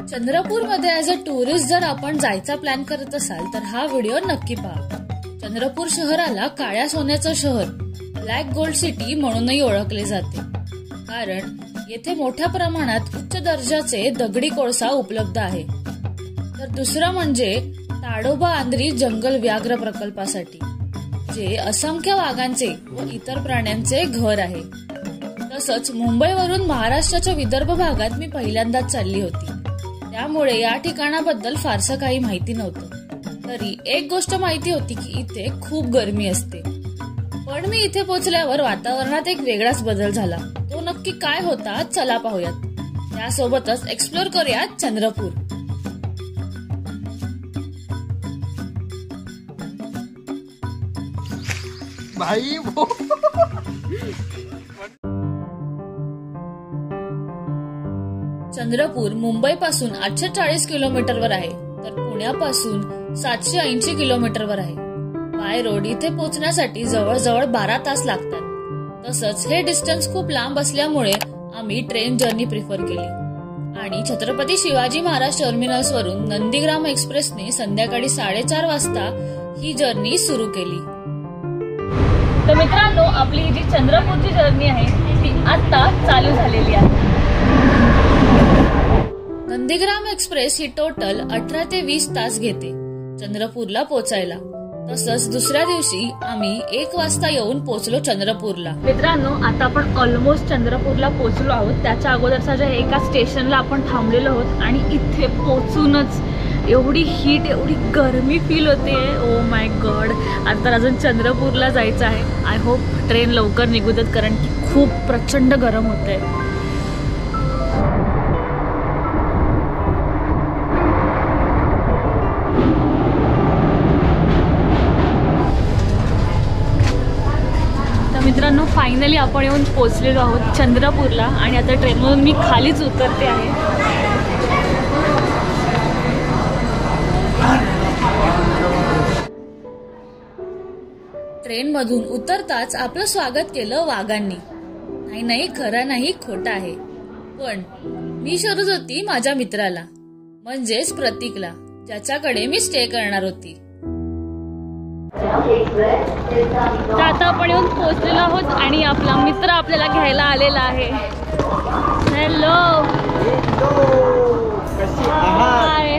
चंद्रपूरमध्ये as a tourist जर आपण जायचा प्लॅन करत असाल तर हा व्हिडिओ नक्की पहा। चंद्रपूर शहराला काळ्या सोन्याचं शहर, ब्लॅक गोल्ड सिटी म्हणूनही ओळखले जाते, कारण येथे मोठ्या प्रमाणात उच्च दर्जाचे दगडी कोळसा उपलब्ध आहे। तर दुसरं म्हणजे ताडोबा आंध्री जंगल व्याघ्र प्रकल्पासाठी, जे असंख्य वाघांचे व इतर प्राण्यांचे घर आहे। तसंच मुंबईवरून महाराष्ट्राच्या विदर्भ भागात मी पहिल्यांदाच चालली होती, त्यामुळे या ठिकाणाबद्दल फारसं काही माहिती नव्हतं। तरी एक गोष्ट माहिती होती की इथे खूप गरमी असते, पण मी इथे पोहोचल्यावर वातावरणात एक वेगळाच बदल झाला। तो नक्की काय होता चला पाहूयात। त्यासोबतच एक्सप्लोर करूयात चंद्रपूर। भाई चंद्रपूर मुंबईपासून 840 किलोमीटरवर आहे, तर पुण्यापासून 780 किलोमीटरवर आहे। बाय रोड इथे पोहोचण्यासाठी जवळजवळ 12 तास लागतात। तसंच हे डिस्टन्स खूप लांब असल्यामुळे आम्ही ट्रेन जर्नी प्रिफर केली आणि छत्रपती शिवाजी महाराज टर्मिनस वरून नंदीग्राम एक्सप्रेसने संध्याकाळी 4:30 वाजता ही जर्नी सुरू केली। तर मित्रांनो, आपली जी चंद्रपूरची जर्नी आहे ती आता चालू झालेली आहे। नंदीग्राम एक्सप्रेस ही टोटल 18 ते 20 तास घेते चंद्रपूरला पोहोचायला। तसंच दुसऱ्या दिवशी आम्ही 1 वाजता येऊन पोहोचलो चंद्रपूरला। मित्रांनो, आता आपण ऑलमोस्ट चंद्रपूरला पोहोचलो आहोत। त्याच्या अगोदरच्या एका स्टेशनला आपण थांबलेलो आहोत आणि इथे पोहोचूनच एवढी हीट, एवढी गरमी फील होते। ओ माय गॉड, आता अजून चंद्रपूरला जायचं आहे। आय होप ट्रेन लवकर निघू देत, कारण की खूप प्रचंड गरम होतंय। तर मित्रांनो, फायनली आपण येऊन पोहोचलेलो आहोत चंद्रपूरला आणि आता ट्रेनमधून मी खालीच उतरते आहे। ट्रेन मधून उतरताच आपलं स्वागत केलं वाघांनी। नाही, खरं नाही, खोटं आहे। पण मी शोधत होती माझ्या मित्राला, म्हणजेच प्रतीकला, ज्याच्याकडे मी स्टे करणार होती। तर आता आपण येऊन पोहोचलेलो आहोत आणि आपला मित्र आपल्याला घ्यायला आलेला आहे। हॅलो, हाय।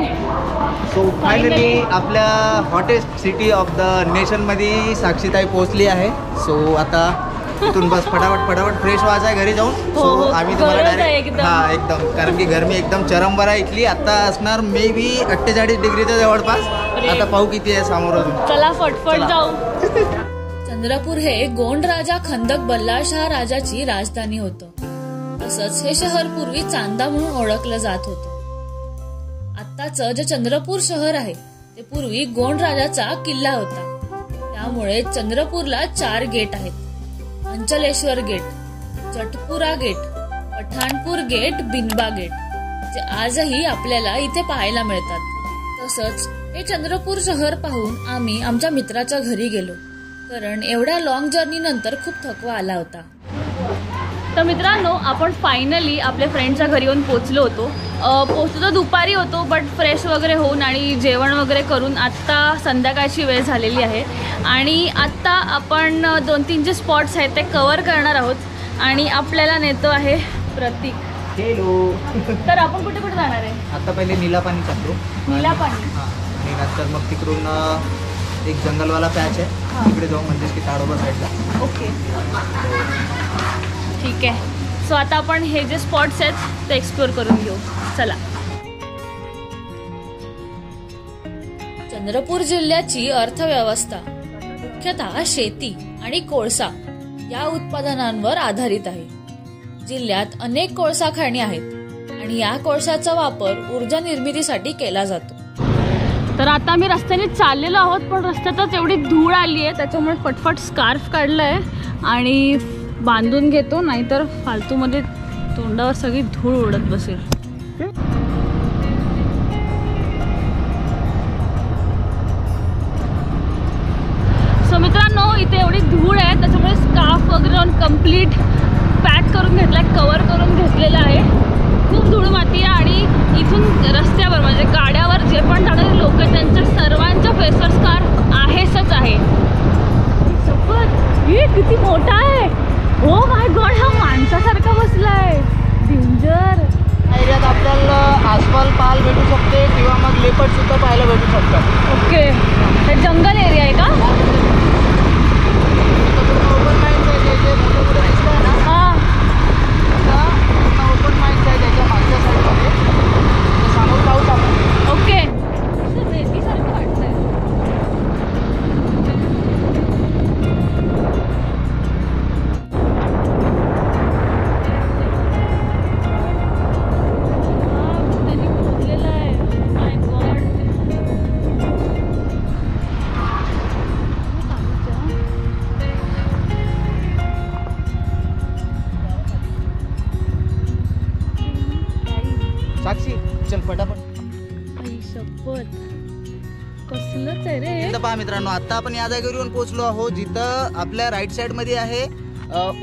सो फायनली आपल्या hottest city of the nation मध्ये साक्षीताई पोहोचली आहे। सो आता इथून बस फटाफट फ्रेश व्हायचं आहे घरी जाऊन। सो आम्ही तुम्हाला डायरेक्ट एकदम, कारण की गरमी एकदम चरमभर आहे इथली। आता असणार मे बी 48 डिग्रीच्या जवळपास। आता पाहू किती आहे समोरून। चला फटफट जाऊ। चंद्रपूर हे गोंड राजा खंदक बल्लाळशाह राजाची राजधानी होतं। तसंच हे शहर पूर्वी चांदा म्हणून ओळखलं जात होतं। आत्ताचं जे चंद्रपूर शहर आहे ते पूर्वी गोंड राजाचा किल्ला होता, त्यामुळे चंद्रपूरला 4 गेट आहेत: Anchaleshwar gate, Chatpura gate, Pathanpur gate, Binba gate, जे आजही आपल्याला इथे पाहायला मिळतात। तसंच हे चंद्रपूर शहर पाहून आम्ही आमच्या मित्राच्या घरी गेलो, कारण एवढ्या लॉंग जर्नी नंतर खूप थकवा आला होता। तर मित्रांनो, आपण फायनली आपल्या फ्रेंडच्या घरी येऊन पोहोचलो होतो। पोहोचलो दुपारी होतो, बट फ्रेश वगैरे होऊन आणि जेवण वगैरे करून आत्ता संध्याकाळची वेळ झालेली आहे आणि आत्ता आपण 2-3 जे स्पॉट्स आहेत ते कव्हर करणार आहोत आणि आपल्याला नेतो आहे प्रतीक। हेलो। तर आपण कुठे कुठे जाणार आहे? आता पहिले नीलापाणी चाललो। नीलापाणी? नंतर मग तिकडून एक जंगलवाला पॅच आहे, तिकडे जाऊ, म्हणजे की ताडोबा साईडला। ओके, ठीक आहे। सो आता आपण हे जे स्पॉट्स आहेत ते एक्सप्लोर करून घेऊ, चला। चंद्रपूर जिल्ह्याची अर्थव्यवस्था मुख्यतः शेती आणि कोळसा या उत्पादनांवर आधारित आहे। जिल्ह्यात अनेक कोळसा खाणी आहेत आणि या कोळशाचा वापर ऊर्जा निर्मितीसाठी केला जातो। तर आता मी रस्त्याने चाललेलो आहोत, पण रस्त्यातच एवढी धूळ आली आहे, त्याच्यामुळे फटफट स्कार्फ काढलाय आणि बांधून घेतो, नाहीतर फालतूमध्ये तोंडावर सगळी धूळ उडत बसेल। सो मित्रांनो, इथे एवढी धूळ आहे, त्याच्यामुळे स्कार्फ वगैरे कम्प्लीट पॅक करून घेतलाय, कव्हर करून घेतलेला आहे। खूप धूळ माती आहे आणि इथून जंगल एरिया आहे का? ओपन माइंड आहे, जे मोठे मोठे रस्ते आहे ना, हां. ओपन माइंड आहे त्याच्या मागच्या साईडमध्ये. समोर पाऊस आपण. ओके. रेतीसारखं वाटतंय. साक्षी चल पटापट. कसलंच आहे रे. इथं पहा मित्रांनो, आता आपण या जागेवर येऊन पोहोचलो आहोत जिथं आपल्या राईट साइड मध्ये आहे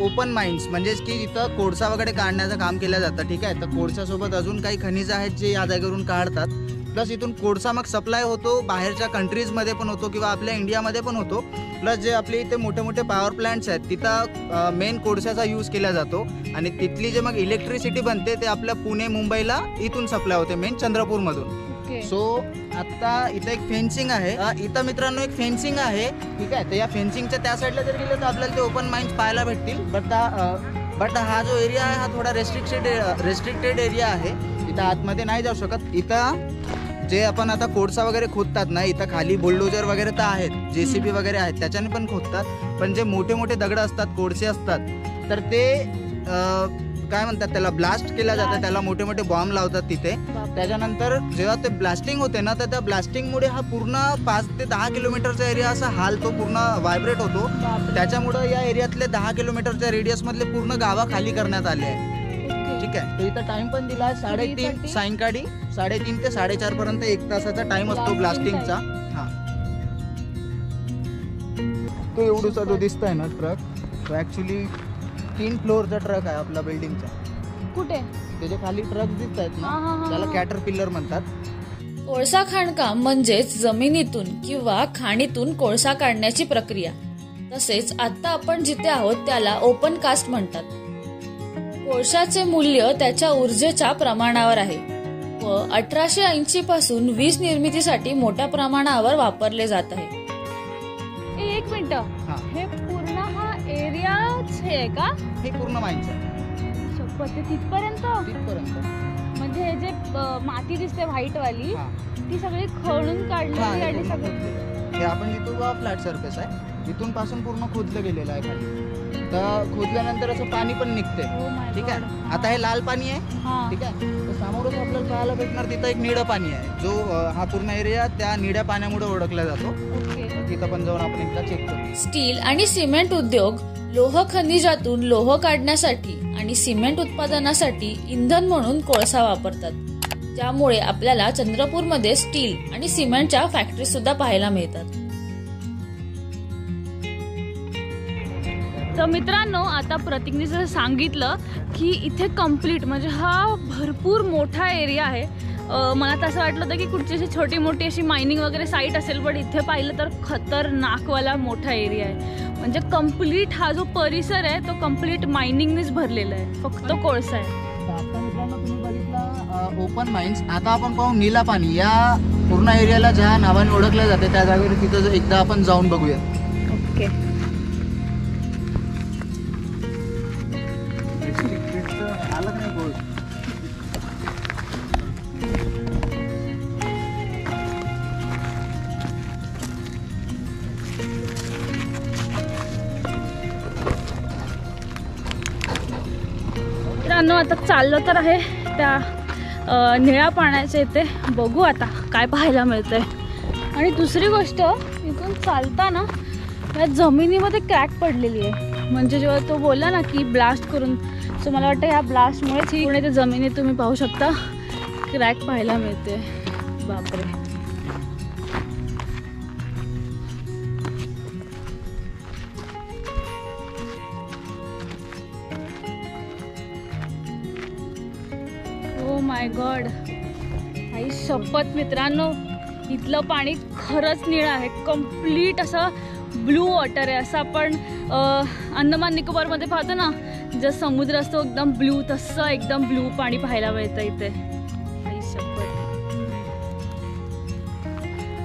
ओपन माइन्स, म्हणजेच की जिथं कोळसा वगैरे काढण्याचं काम केलं जातं. ठीक आहे, तर कोळशासोबत अजून काही खनिज आहेत जे या जागेवरून काढतात. प्लस इथून कोळसा मग सप्लाय होतो बाहेरच्या कंट्रीजमध्ये पण होतो किंवा आपल्या इंडियामध्ये पण होतो. प्लस जे आपले इथे मोठे मोठे पॉवर प्लांट्स आहेत तिथं मेन कोळशाचा यूज केला जातो आणि तिथली जे मग इलेक्ट्रिसिटी बनते ते आपल्या पुणे मुंबईला इथून सप्लाय होते, मेन चंद्रपूरमधून. सो आता इथं एक फेन्सिंग आहे. इथं मित्रांनो एक फेन्सिंग आहे. ठीक आहे, तर या फेन्सिंगच्या त्या साईडला जर गेलं तर आपल्याला ते ओपन माइन्स पाहायला भेटतील. बट हा जो एरिया आहे हा थोडा रेस्ट्रिक्टेड एरिया आहे. इथं आतमध्ये नाही जाऊ शकत. इथं जे आपण आता कोळसा वगैरे खोदतात ना, इथं खाली बुलडोजर वगैरे तर आहेत, JCB वगैरे आहेत, त्याच्याने पण खोदतात. पण जे मोठे मोठे दगड असतात, कोळसे असतात, तर ते काय म्हणतात त्याला, ब्लास्ट केला जातं. त्याला मोठे मोठे बॉम्ब लावतात तिथे. त्याच्यानंतर जेव्हा ते ब्लास्टिंग होते ना, तर त्या ब्लास्टिंगमुळे हा पूर्ण 5 ते 10 किलोमीटरचा एरिया असा हालतो, पूर्ण व्हायब्रेट होतो. त्याच्यामुळे या एरियातले 10 किलोमीटरच्या रेडियस मधले पूर्ण गावा खाली करण्यात आले आहे. ठीक आहे, तर इथं टाइम पण दिला आहे 3:30 सायंकाळी 3:30 ते 4:30 पर्यंत 1 तासाचा टाइम असतो ब्लास्टिंगचा. हा, तो एवढूसा जो दिसतोय ना ट्रक, तो ऍक्च्युली 3 फ्लोअरचा ट्रक आहे आपला बिल्डिंगचा. कुठे त्याच्या खाली ट्रक दिसत आहेत ना, त्याला कॅटरपिलर म्हणतात. कोळसा खाणकाम म्हणजेच जमिनीतून किंवा खाणीतून कोळसा काढण्याची प्रक्रिया. तसेच आता आपण जिथे आहोत त्याला ओपन कास्ट म्हणतात. कोळशाचे मूल्य त्याच्या ऊर्जेच्या प्रमाणावर आहे व 1880 पासून वीज निर्मितीसाठी मोठ्या प्रमाणावर वापरले जात आहे. एक मिनिट, हे पूर्ण हा एरियाच आहे का? हे पूर्ण माइन्स आहे. तिथपर्यंत म्हणजे हे जे माती दिसते व्हाईट वाली, ती सगळी खणून काढलेली आणि सगळं. हे आपण जिथून फ्लॅट सरफेस आहे, इथून पासून पूर्ण खोदलं गेलेलं आहे खाली. तर खोदल्यानंतर असं पाणी पण निघते. ठीक आहे, आता हे लाल पाणी आहे. ठीक आहे, तर समोरच आपल्याला पाहायला भेटणार तिथं एक निळं पाणी आहे, जो हा पूर्ण एरिया त्या निळ्या पाण्यामुळे ओळखला जातो. तिथं पण जाऊन आपण एकदा चेक करू. स्टील आणि सिमेंट उद्योग लोह खनिजातून लोह काढण्यासाठी आणि सिमेंट उत्पादनासाठी इंधन म्हणून कोळसा वापरतात. त्यामुळे आपल्याला चंद्रपूरमध्ये स्टील आणि सिमेंटच्या फॅक्टरी सुद्धा पाहायला मिळतात. तर मित्रांनो, आता प्रतीकने जसं सांगितलं की इथे कम्प्लीट म्हणजे हा भरपूर मोठा एरिया आहे. मला तर असं वाटलं होतं की कुठची अशी छोटी मोठी अशी मायनिंग वगैरे साईट असेल, पण इथे पाहिलं तर खतरनाकवाला मोठा एरिया आहे. म्हणजे कम्प्लीट हा जो परिसर आहे तो कम्प्लीट मायनिंगनेच भरलेला आहे, फक्त कोळसा आहे. आता मित्रांनो तुम्ही बघितला ओपन माइन्स. आता आपण पाहू नीला पाणी. या पूर्ण एरियाला ज्या नावाने ओळखलं जाते त्या जागेवर तिथं एकदा आपण जाऊन बघूया. ओके. मित्रांनो, आता चाललो तर आहे त्या निळ्या पाण्याच्या इथे. बघू आता काय पाहायला मिळतंय. आणि दुसरी गोष्ट, इथून चालताना या जमिनीमध्ये क्रॅक पडलेली आहे. म्हणजे जेव्हा तो बोलला ना की ब्लास्ट करून, सो मला वाटतं ह्या ब्लास्टमुळेच ही पुणे ते जमिनीत तुम्ही पाहू शकता क्रॅक पाहायला मिळते. बापरे. ओ माय गॉड, आई शपथ मित्रांनो, इथलं पाणी खरंच निळं आहे. कम्प्लीट असं ब्लू वॉटर आहे. असं आपण अंदमान निकोबारमध्ये पाहतो ना, जर समुद्र असतो एकदम ब्लू, तसं एकदम ब्लू पाणी पाहायला मिळतं इथे. आई शपथ,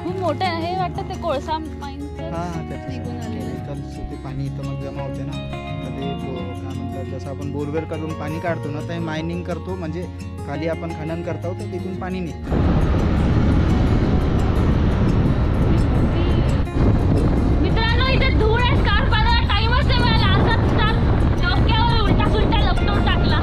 खूप मोठे आहे वाटतं, ते कोळसा निघून आलेलं ते पाणी इथं मग जमा होते ना, तर ते काय म्हणतात, जसं आपण बोरवेल करून पाणी काढतो ना, ते मायनिंग करतो, म्हणजे खाली आपण खनन करतो तर तिथून पाणी निघतं. मित्रांनो, इथे धूळ आहे, स्कार्फ बांधायला टाइमच नाही मिळाला, असाच डोक्यावर उलटा सुलटा लपटून टाकला.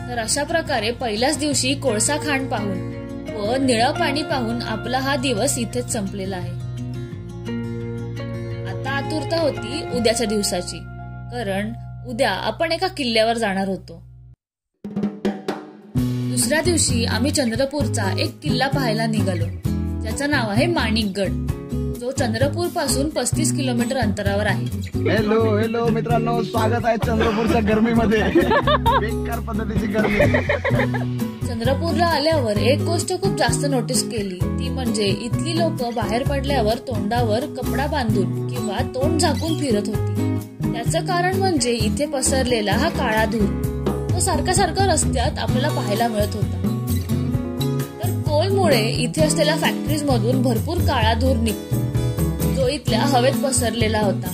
तर अशा प्रकारे पहिल्याच दिवशी कोळसा खाण पाहून व निळं पाणी पाहून आपला हा दिवस इथेच संपलेला आहे. आता आतुरता होती उद्याच्या दिवसाची, कारण उद्या आपण एका किल्ल्यावर जाणार होतो. दुसऱ्या दिवशी आम्ही चंद्रपूरचा एक किल्ला पाहायला निघालो, ज्याचं नाव आहे माणिकगड, जो चंद्रपूर पासून 35 किलोमीटर अंतरावर आहे. हॅलो मित्रांनो, स्वागत आहे चंद्रपूरच्या गरमीमध्ये. बेकार पद्धतीची गरमी. चंद्रपूरला आल्यावर एक गोष्ट खूप जास्त नोटीस केली, ती म्हणजे इथली लोक बाहेर पडल्यावर तोंडावर कपडा बांधून किंवा तोंड झाकून फिरत होती. त्याचं कारण म्हणजे इथे पसरलेला हा काळा धूर, तो सारखा रस्त्यात आपल्याला पाहायला मिळत होता. तर कोलमुळे इथे असलेल्या फॅक्टरीज मधून भरपूर काळा धूर निघतो, जो इथल्या हवेत पसरलेला होता,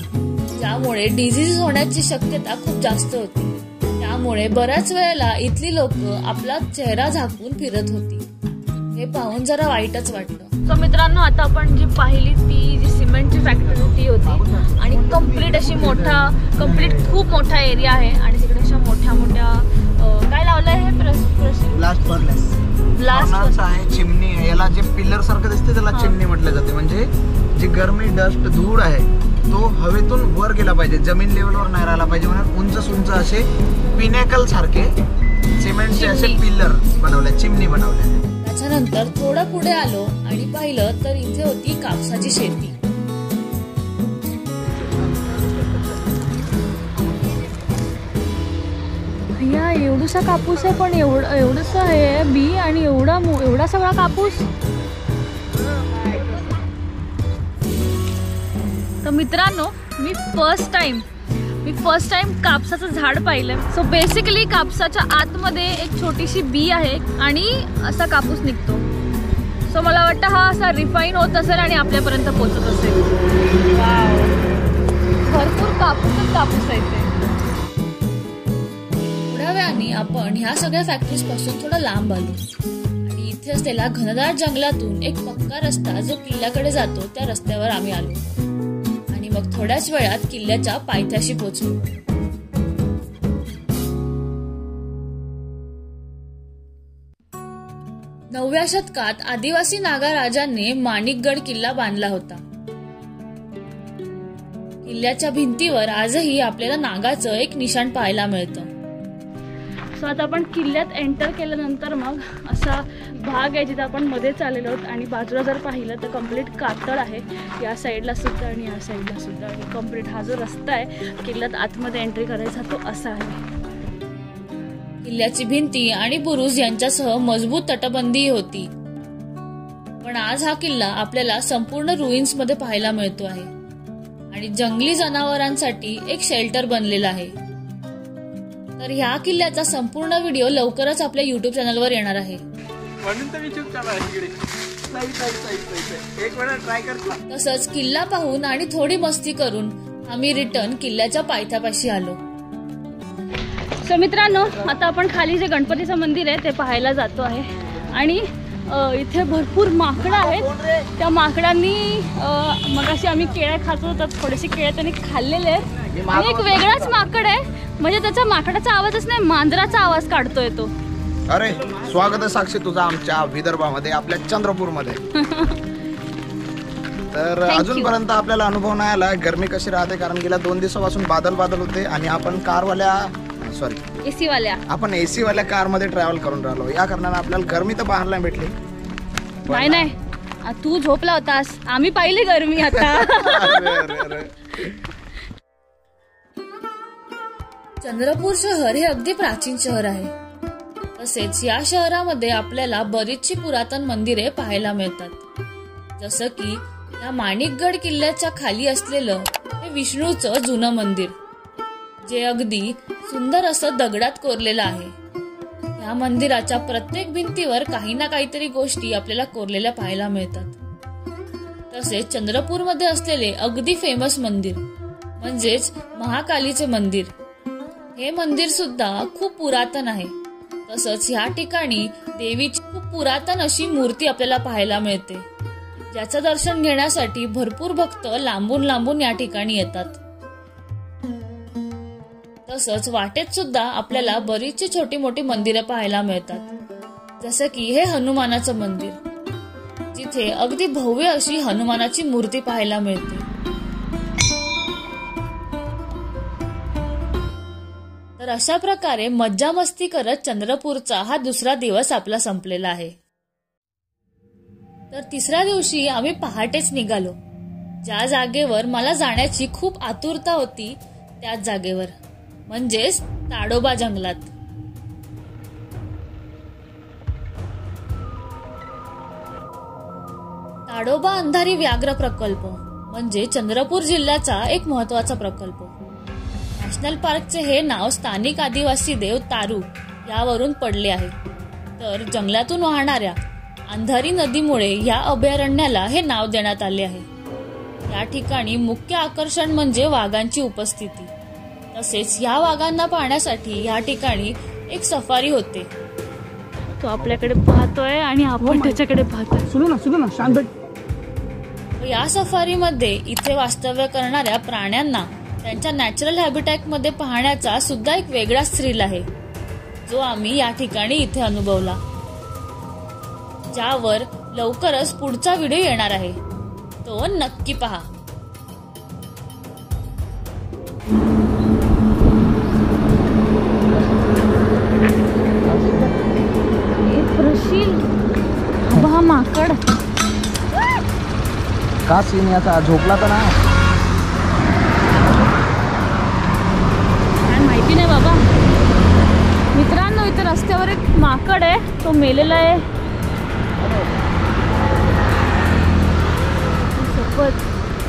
ज्यामुळे डिझीज होण्याची शक्यता खूप जास्त होती. त्यामुळे बऱ्याच वेळेला इथली लोक आपला चेहरा झाकून फिरत होती. हे पाहून जरा वाईटच वाटलं. सो मित्रांनो, आता आपण जी पाहिली ती जी सिमेंटची फॅक्टरी होती, आणि कम्प्लीट अशी खूप मोठा एरिया आहे, आणि तिकडे अशा मोठ्या काय लावलंय हे ब्लास्ट फर्नेस आहे, चिमणी आहे. याला जे पिलर सारखं दिसते त्याला चिमणी म्हटलं जाते. म्हणजे जी गरमी, डस्ट, धूळ आहे तो हवेतून वर गेला पाहिजे, जमीन लेवलवर नाही राहिला पाहिजे, म्हणून उंच असे पिनॅकल सारखे सिमेंटचे असे पिलर बनवले, चिमणी बनवले. त्याच्यानंतर थोडं पुढे आलो आणि पाहिलं तर इथे होती कापसाची शेती. या एवढूसा कापूस आहे, पण एवढंच आहे बी, आणि एवढा सगळा कापूस. तर मित्रांनो, मी फर्स्ट टाइम कापसाचं झाड पाहिलं. सो बेसिकली कापसाच्या आतमध्ये एक छोटीशी बी आहे आणि असा कापूस निघतो. सो मला वाटतं हा असा रिफाईन होत असेल आणि आपल्यापर्यंत पोहोचत असेल. भरपूर कापूस आहे ते. थोड्या वेळाने आपण ह्या सगळ्या फॅक्टरीज पासून थोडं लांब आलो, आणि इथे असलेल्या घनदाट जंगलातून एक पक्का रस्ता जो किल्ल्याकडे जातो त्या रस्त्यावर आम्ही आलो, आणि मग थोड्याच वेळात किल्ल्याच्या पायथ्याशी पोहोचलो. नवव्या शतकात आदिवासी नागा राजांनी माणिकगड किल्ला बांधला होता. किल्ल्याच्या भिंतीवर आजही आपल्याला नागाचं एक निशाण पाहायला मिळतं. सो आता आपण किल्ल्यात एंटर केल्यानंतर मग असा भाग आहे जिथे आपण मध्ये चाललेलो आहोत, आणि बाजूला जर पाहिलं तर कम्प्लीट कातळ आहे, या साईडला सुद्धा आणि या साईडला सुद्धा. आणि कम्प्लीट हा जो रस्ता आहे किल्ल्यात आतमध्ये एंट्री करायचा तो असा आहे. किल्ल्याची भिंती आणि बुरुज यांच्यासह मजबूत तटबंदी होती, पण आज हा किल्ला आपल्याला संपूर्ण रुईन्स मध्ये पाहायला मिळतो आहे, आणि जंगली जनावरांसाठी एक शेल्टर बनलेला आहे. तर ह्या किल्ल्याचा संपूर्ण व्हिडिओ लवकरच आपल्या YouTube चॅनलवर येणार आहे. तसंच किल्ला पाहून आणि थोडी मस्ती करून आम्ही रिटर्न किल्ल्याच्या पायथ्यापाशी आलो. सो मित्रांनो, आता आपण खाली जे गणपतीचं मंदिर आहे ते पाहायला जातो आहे, आणि इथे भरपूर माकडं आहेत. त्या माकडांनी मगाशी आम्ही केळ्या खात होतो, तर थोडेसे केळे त्यांनी खाल्लेले आहेत, आणि एक वेगळाच माकड आहे, म्हणजे त्याचा माकडाचा आवाजच नाही, मांजराचा आवाज काढतोय तो. अरे स्वागत आहे साक्षी तुझा आमच्या विदर्भामध्ये, आपल्या चंद्रपूरमध्ये. तर अजूनपर्यंत आपल्याला अनुभव नाही आला गरमी कशी राहते, कारण गेल्या 2 दिवसापासून बादल होते, आणि आपण एसी वाल्या कार मध्ये ट्रॅव्हल करून राहिलो. या कारणाने आपल्याला गरमी तर पाहायला भेटली. नाही, तू झोपला होतास, आम्ही पाहिली गरमी आता. चंद्रपूर शहर हे अगदी प्राचीन शहर आहे. तसेच या शहरामध्ये आपल्याला बरीचशी पुरातन मंदिरे पाहायला मिळतात, जसं की या माणिकगड किल्ल्याच्या खाली असलेलं हे विष्णूचं जुनं मंदिर, जे अगदी सुंदर असं दगडात कोरलेलं आहे. या मंदिराच्या प्रत्येक भिंतीवर काही ना काहीतरी गोष्टी आपल्याला कोरलेल्या पाहायला मिळतात. तसेच चंद्रपूरमध्ये असलेले अगदी फेमस मंदिर म्हणजेच महाकालीचे मंदिर, हे मंदिर सुद्धा खूप पुरातन आहे. तसंच ह्या ठिकाणी देवीची खूप पुरातन अशी मूर्ती आपल्याला पाहायला मिळते, ज्याचं दर्शन घेण्यासाठी भरपूर भक्त लांबून लांबून या ठिकाणी येतात. तसंच वाटेत सुद्धा आपल्याला बरीचशी छोटी मोठी मंदिरं पाहायला मिळतात, जसं की हे हनुमानाचं मंदिर, जिथे अगदी भव्य अशी हनुमानाची मूर्ती पाहायला मिळते. तर अशा प्रकारे मज्जा मस्ती करत चंद्रपूरचा हा दुसरा दिवस आपला संपलेला आहे. तर तिसऱ्या दिवशी आम्ही पहाटेच निघालो. ज्या जागेवर मला जाण्याची खूप आतुरता होती त्याच जागेवर, म्हणजेच ताडोबा जंगलात. ताडोबा अंधारी व्याघ्र प्रकल्प म्हणजे चंद्रपूर जिल्ह्याचा एक महत्वाचा प्रकल्प. नॅशनल पार्कचे हे नाव स्थानिक आदिवासी देव तारू यावरून पडले आहे. तर जंगलातून वाहणाऱ्या अंधारी नदीमुळे या अभयारण्याला हे नाव देण्यात आले आहे. या ठिकाणी मुख्य आकर्षण म्हणजे वाघांची उपस्थिती. तसेच या वाघांना पाहण्यासाठी या ठिकाणी एक सफारी होते. तो आपल्याकडे पाहतोय आणि आपण त्याच्याकडे पाहतोय. सुनो ना शांत. या सफारीमध्ये इथे वास्तव्य करणाऱ्या प्राण्यांना त्यांच्या नॅचरल हॅबिटॅट मध्ये पाहण्याचा सुद्धा एक वेगळाच थ्रिल आहे, जो आम्ही या ठिकाणी इथे अनुभवला, ज्यावर लवकरच पुढचा व्हिडिओ येणार आहे, तो नक्की पहा. माकड का सीन याचा झोपला तर ना माहिती नाही बाबा. मित्रांनो, इथे रस्त्यावर एक माकड आहे, तो मेलेला आहे. सोबत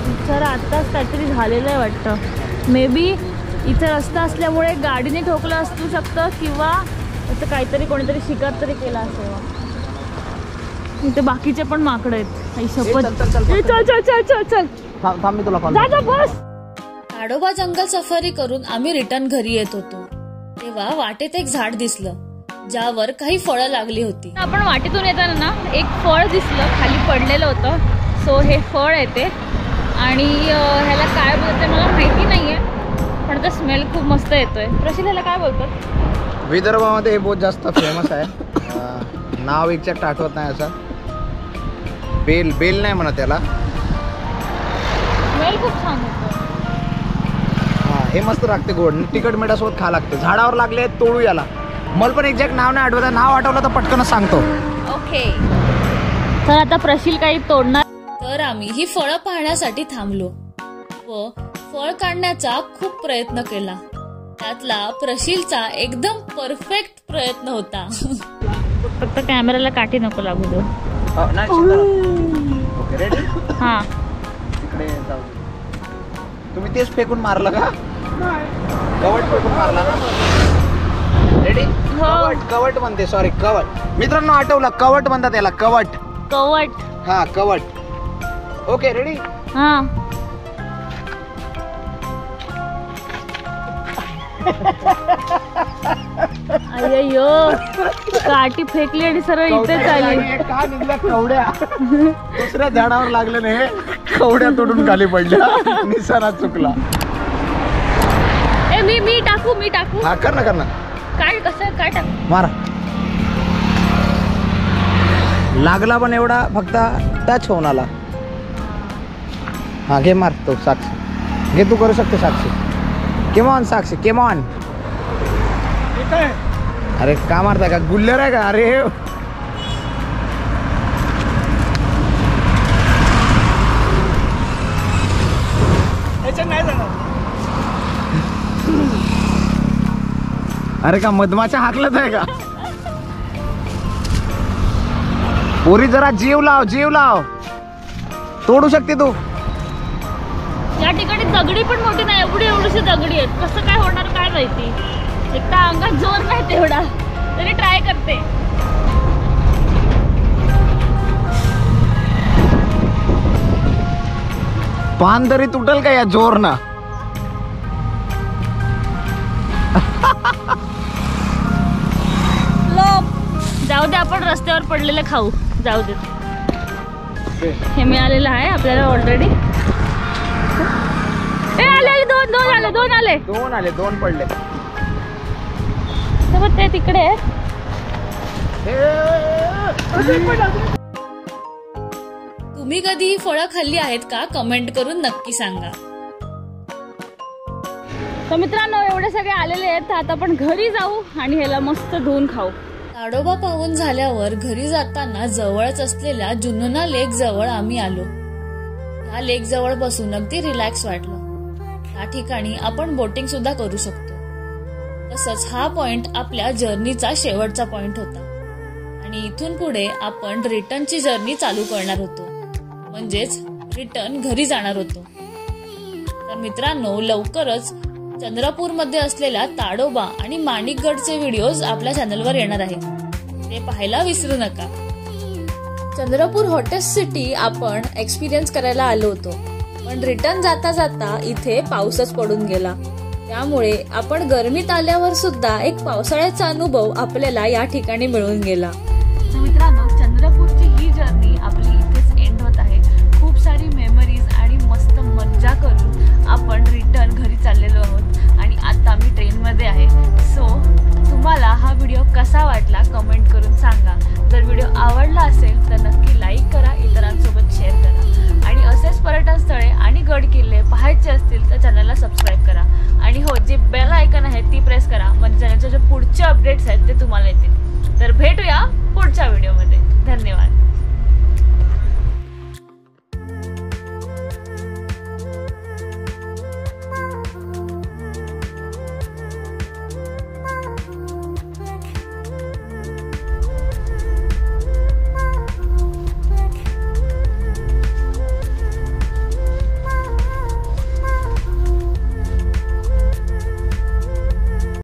बिचारा आत्ताच काहीतरी झालेलं आहे वाटतं. मे बी इथे रस्ता असल्यामुळे गाडीने ठोकलं असू शकतं, किंवा असं काहीतरी कोणीतरी शिकार तरी केला असेल. इथे बाकीचे पण माकड आहेत. आई शपथ. चल थांब मी तुला कॉल बस. ताडोबा जंगल सफारी करून आम्ही रिटर्न घरी येत होतो, तेव्हा वाटेत एक झाड दिसलं, ज्यावर काही फळं लागली होती. आपण वाटेतून येताना ना एक फळ दिसलं खाली पडलेलं होतं. सो हे फळ आहे ते, आणि ह्याला काय बोलते मला माहिती नाहीये, पण तो स्मेल खूप मस्त येतोय. प्रशील, ह्याला काय बोलतात? विदर्भामध्ये हे बहुत जास्त फेमस आहे. नाव एक्झॅक्ट आठवत नाही. असं बेल नाही म्हणत त्याला. स्मेल खूप छान होतं. हा, हे मस्त लागते, गोड तिखट मिठासोबत खा लागते. झाडावर लागले, तोडू याला. मला पण एक्झॅक्ट नाव नाही आठवत. नाव आठवलं तर पटकन सांगतो. ओके. तर आता प्रशील काही तोडणार. तर आम्ही ही फळं पाहण्यासाठी थांबलो व फळ काढण्याचा खूप प्रयत्न केला. त्यातला प्रशीलचा एकदम परफेक्ट प्रयत्न होता. फक्त कॅमेराला काठी नको लागू दे. हा, तिकडे जाऊ. तुम्ही तेच फेकून मारलं का? कवट फेकून मारला ना. रेडी? कवट म्हणते, सॉरी कवट. मित्रांनो, आठवलं, कवट म्हणतात याला. कवट. हा, कवट. Okay, ready? हा. अय्यो, काठी फेकली आणि सरळ इथेच आली. का निघल्या कवड्या? दुसऱ्या झाडावर लागले नाही, कवड्या तोडून खाली पडल्या. निशाणा चुकला. मी टाकू. हा, कर ना. काय कसं काय टाकू? मारा. लागला पण एवढा, फक्त टच होऊन आला. हा, घे, मार तो. साक्षी घे, तू करू शकते. साक्षी, केमॉन. साक्षी, केमॉन. अरे का मारताय का? गुल्लर आहे का? अरे अरे का मधमाशा हाकलत आहे का? पोरी, जरा जीव लाव. तोडू शकते तू. या ठिकाणी दगडी पण मोठी नाही, एवढीशी दगडी आहेत. कसं काय होणार काय माहिती. एक तर अंगात जोर नाही तेवढा, तरी ट्राय करते. पान तरी तुटल का या जोर ना. जाऊ दे, आपण रस्त्यावर पडलेले खाऊ. जाऊ दे, हे मिळालेलं आहे आपल्याला ऑलरेडी. दोन पडले. ते तिकडे तुम्ही कधी ही फळं खाल्ली आहेत का? कमेंट करून नक्की सांगा. तर मित्रांनो, एवढे सगळे आलेले आहेत, तर आता आपण घरी जाऊ आणि ह्याला मस्त धुवून खाऊ. ताडोबा पाहून झाल्यावर घरी जाताना जवळच असलेल्या जुन्नर लेक जवळ आम्ही आलो. या लेक जवळ बसून अगदी रिलॅक्स वाटलं. या ठिकाणी आपण बोटिंग सुद्धा करू शकतो. तसंच हा पॉइंट आपल्या जर्नीचा शेवटचा पॉइंट होता आणि इथून पुढे आपण रिटर्नची जर्नी चालू करणार होतो, म्हणजेच रिटर्न घरी जाणार होतो. तर मित्रांनो, लवकरच चंद्रपूरमध्ये असलेल्या ताडोबा आणि माणिकगडचे व्हिडिओज आपल्या चॅनलवर येणार आहेत, ते पाहायला विसरू नका. चंद्रपूर हॉटेस्ट सिटी आपण एक्सपिरियन्स करायला आलो होतो, पण रिटर्न जाता जाता इथे पाऊसच पडून गेला. त्यामुळे आपण गरमीत आल्यावर सुद्धा एक पावसाळ्याचा अनुभव आपल्याला या ठिकाणी मिळून गेला. मित्रांनो, चंद्रपूरची ही जर्नी आपली इथेच एंड होत आहे. खूप सारी मेमरीज आणि मस्त मज्जा करून आपण रिटर्न घरी चाललेलो आहोत आणि आता मी ट्रेनमध्ये आहे. सो तुम्हाला हा व्हिडिओ कसा वाटला कमेंट करून सांगा. जर व्हिडिओ आवडला असेल तर नक्की लाईक करा, इतरांसोबत शेअर करा आणि असेच पर्यटन स्थळे आणि गड किल्ले पाहायचे असतील तर चॅनलला सबस्क्राईब करा. आणि हो, जे बेल आयकॉन आहे ती प्रेस करा, म्हणजे चॅनलचे जे पुढचे अपडेट्स आहेत ते तुम्हाला येतील. तर भेटूया पुढच्या व्हिडिओमध्ये. धन्यवाद.